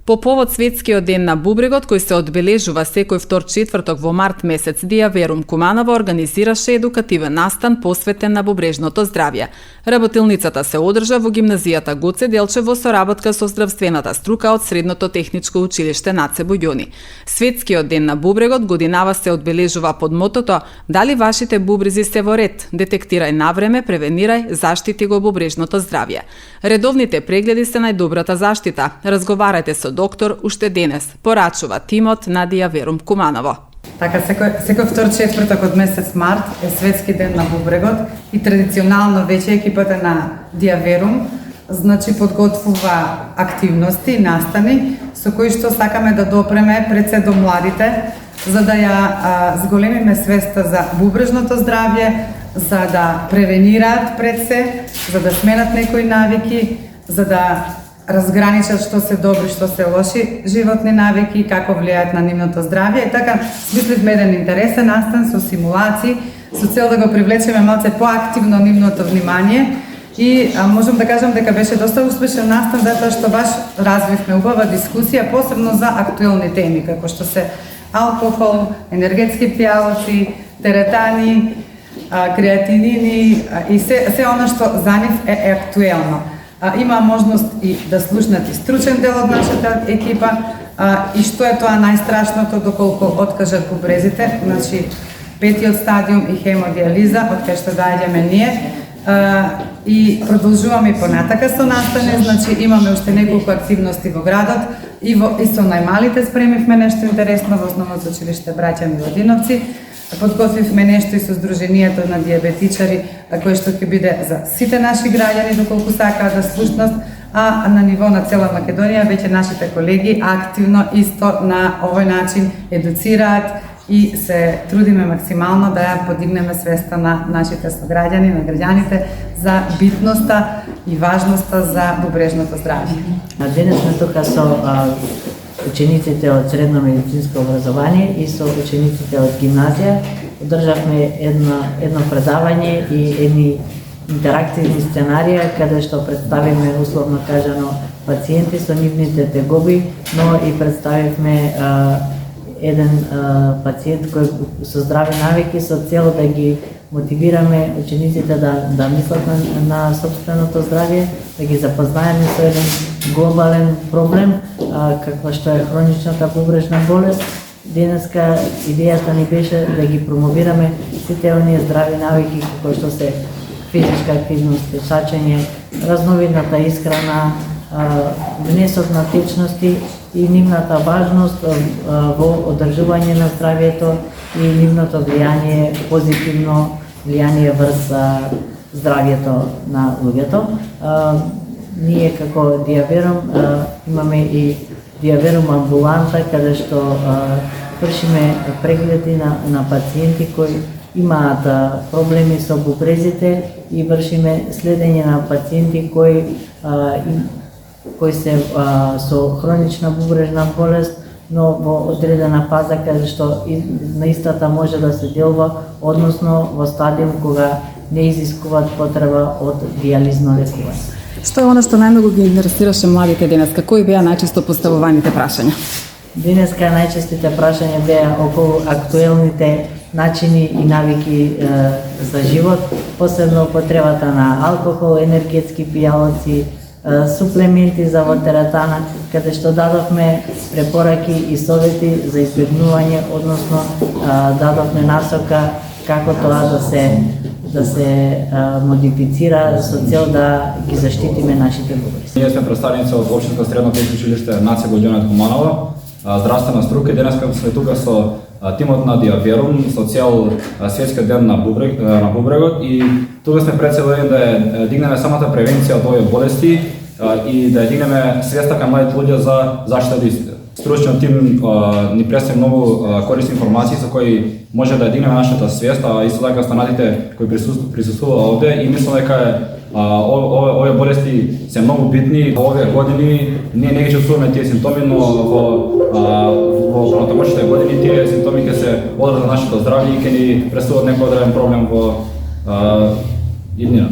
По повод Светскиот ден на бубрегот, кој се одбележува секој втор четврток во март месец, Диа Верум Куманова организираше едукативен настан посветен на бубрежното здравје. Работилницата се одржа во гимназијата Гоце Делчев во соработка со здравствената струка од Средното техничко училиште Наце Буѓони. Светскиот ден на бубрегот годинава се одбележува под мотото "Дали вашите бубрези се во ред? Детектирај навреме, превенирај, заштити го бубрежното здравје". Редовните прегледи се најдобрата заштита. Разговарајте со доктор уште денес, порачува тимот на Диа Верум Куманово. Така, секој втор четврток од месец март е Светски ден на бубрегот и традиционално веќе екипата на Диа Верум подготвува активности, настани со кои што сакаме да допреме пред се до младите, за да ја зголемиме свеста за бубрежното здравје, за да превенираат пред се, за да сменат некои навики, за да разграничат што се добри, што се лоши животни навики и како влијаат на нивното здравје. И така, смисливме еден интересен настан со симулации, со цел да го привлечеме малце поактивно нивното внимание. И можам да кажам дека беше доста успешен настан, затоа што баш развивме убава дискусија, посебно за актуелни теми, како што се алкохол, енергетски пијалоци, теретани, креатинини и се она што за нив е актуелно. Има можност и да слушнат и стручен дел од нашата екипа и што е тоа најстрашното доколку откажат бубрезите, петиот стадиум и хемодиализа, од кај што доаѓаме ние. И продолжуваме и понатака со настане, имаме уште неколку активности во градот и со најмалите спремивме нешто интересно во Основното училиште Браќа Милодиновци. Подготвивме нешто и со Сдруженијето на диабетичари, кој што ќе биде за сите наши граѓани доколку сакаат да слушнат, а на ниво на цела Македонија веќе нашите колеги активно исто на овој начин едуцираат и се трудиме максимално да ја подигнеме свеста на нашите сограѓани, на граѓаните за битноста и важноста за бубрежното здравје. Денес сме тука со учениците од средно медицинско образование и со учениците од гимназија. Одржавме едно предавање и едни интерактивни сценарија каде што представиме условно кажано пациенти со нивните тегоби, но и представивме еден пациент кој со здрави навики со цел да ги мотивираме учениците да мислат на собственото здравје, да ги запознаеме со еден глобален проблем, каква што е хроничната бубрежна болест. Денеска идејата ни беше да ги промовираме сите оние здрави навики како што се физичка активност, пешачење, разновидната исхрана, внесок на течности и нивната важност во одржување на здравјето и нивното влијание, позитивно влијание врз здравјето на луѓето. Ние како Диа Верум имаме и Диа Верум амбуланта каде што вршиме прегледи на пациенти кои имаат проблеми со бубрезите и вршиме следење на пациенти кои се со хронична бубрежна болест, но во одредена фаза каде што на истата може да се делува, односно во стадиум кога не изискуваат потреба од диализно лекување. Што е она што најмногу ги интересираше младите денеска? Кои беа најчесто поставуваните прашања? Денеска најчестите прашања беа околу актуелните начини и навики за живот, посебно употребата на алкохол, енергетски пијалоци, суплементи за теретана, каде што дадовме препораки и совети за избегнување, односно дадовме насока како тоа да се модифицира со цел да ги заштитиме нашите бубрези. Ние сме представници од Општинско средно техничко училиште Наце Буѓони од Куманово, здравствена струка. Денес сме тука со тимот на Диа Верум со цел Светскиот ден на бубрегот и тука сме прецелени да ја дигнеме самата превенција од овие болести и да ја дигнеме свеста кај младите луѓе за заштита од истите. Стручниот тим ни представи многу корисни информации со кои може да ја дигнеме нашата свест, а исто така останатите кои присуствува овде и мислам дека овие болести се многу битни. Во овие години ние не ги чувствуваме тие симптоми, но во понатамошните години тие симптоми ќе се одржат на нашето здравје и ќе ни представуваат некој одреден проблем во иднина.